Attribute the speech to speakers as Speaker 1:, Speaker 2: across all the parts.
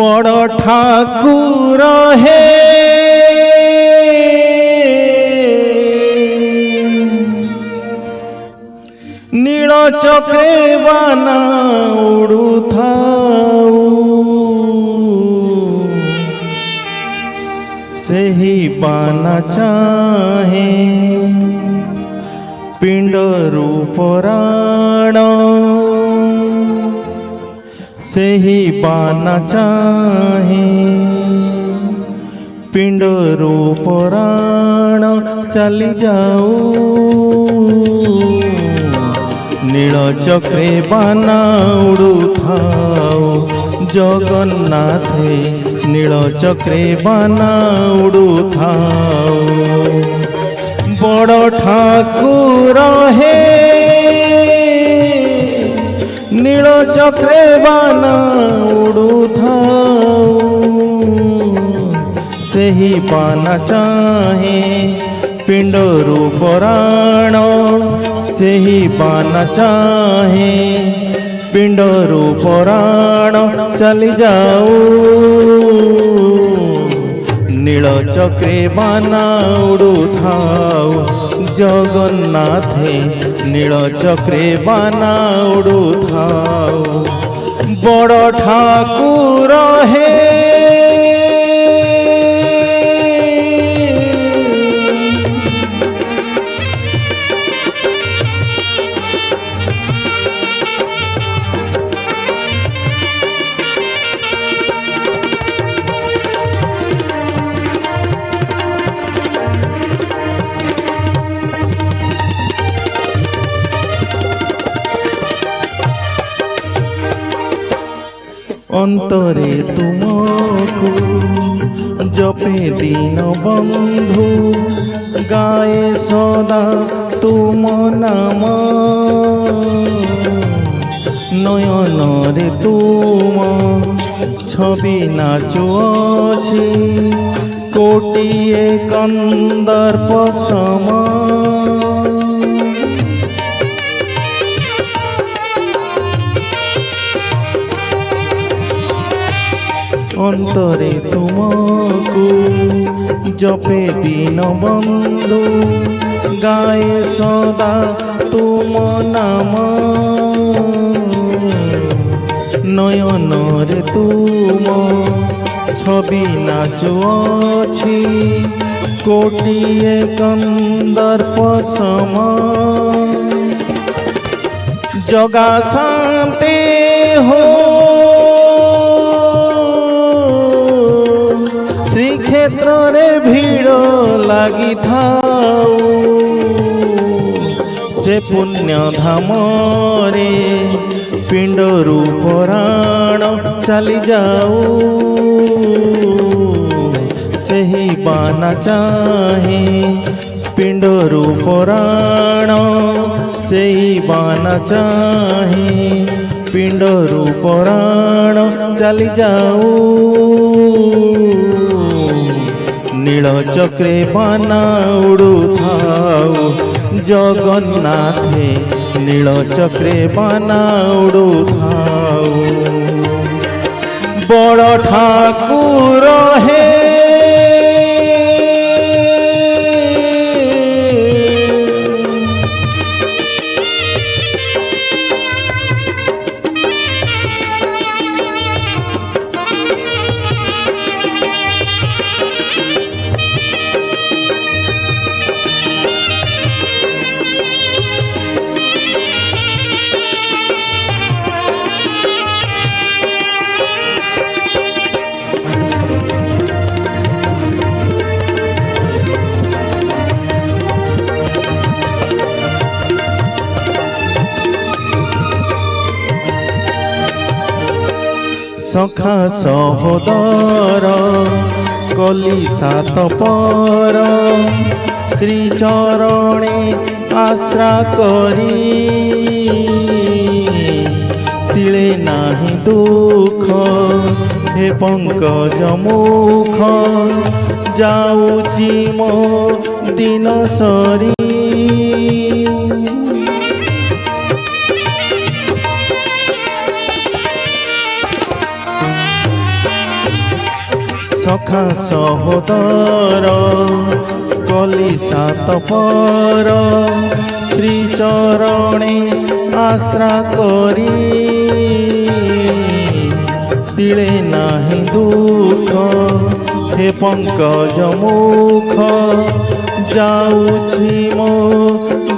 Speaker 1: बड़ ठाकुर हे नील चक्रे बाना उड़ुथाऊ सेही बाना चाहे पिंडरू पुराण सेही बाना चाहे पिंडरू पुराण चली जाऊ नील चक्रे बाना उड़ुथाऊ जगन्नाथे नील चक्रे बाना उड़ुथाऊ बड़ ठाकुर हे नील चक्रे बाना उड़ुथाऊ सेही बाना चाहे पिंडरू पुराण सेही बाना चाहे पिंडरू पुराण चली जाऊ नील चक्रे बाना उड़ुथाऊ जगन्नाथे नील चक्रे बाना उड़ुथाऊ बड़ ठाकुर हे अंतरे तुमको जपे दीन बंधु गाए सदा तुम नाम नयन रे तुम छवि नाचुअछि कोटिए कंदर्प सम अंतरे तुमको जपे दीन बंधु गाए सदा तुम नाम नयन रे तुम छवि नाचुअछि कोटिए कंदर्प सम जगा शांति हो श्रीक्षेत्र रे भीड़ लगी थाऊ से पुण्य धाम रे पिंडरू पुराण चली जाऊ सेही बाना चाहे पिंडरू पुराण सेही बाना चाहे पिंडरू पुराण चली जाऊ नील चक्रे बाना उड़ुथाऊ जगन्नाथे नील चक्रे बाना उड़ुथाऊ बड़ ठाकुर हे सखा सहोदर कली सात पर श्री चरणे आश्रा करी तिले नाही दुख हे पंकज मुख जाऊची मो दिन सरी सखा सहोदर कली सात पर श्री चरणे आश्रा करी तिले नाही दुख हे पंकज मुख जाऊछि मो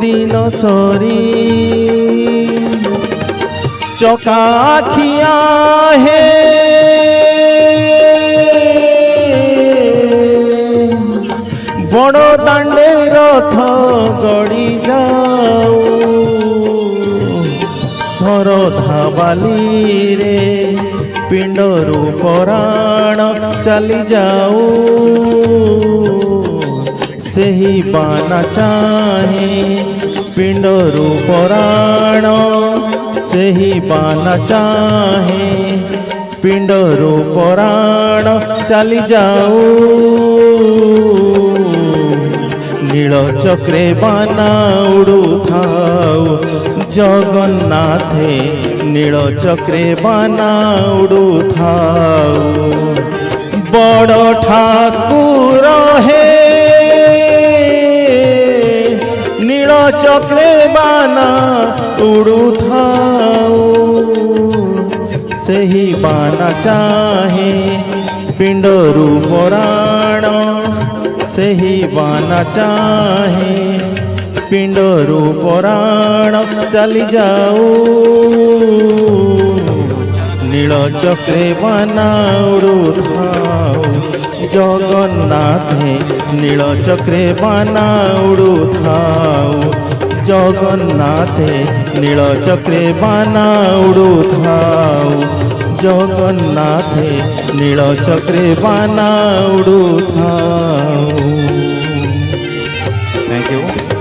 Speaker 1: दिन सरी चकाखिया हे बड़ दांडे रथ गड़ी जाऊ सरधा बाली रे पिंडरू पराण चली जाऊ सेही बाना चाहे पिंडरू पराण सेही बाना चाहे पिंडरू पराण चली जाऊ नील चक्रे बाना उड़ू थाऊ जगन्नाथे नील चक्रे बाना उड़ू थाऊ बड़ ठाकुर हे नील चक्रे बाना उड़ू थाऊ सेही बाना चाहे पिंडरू पराण सेही बाना चाहे पिंडरू पराण चली जाऊ नील चक्रे बाना उड़ू थाऊ जगन्नाथे नील चक्रे बाना उड़ू थाऊ जगन्नाथे नील चक्रे बाना उड़ू थाऊ जगन्नाथे नील चक्रे बाना उड़ू थाऊ। Thank you.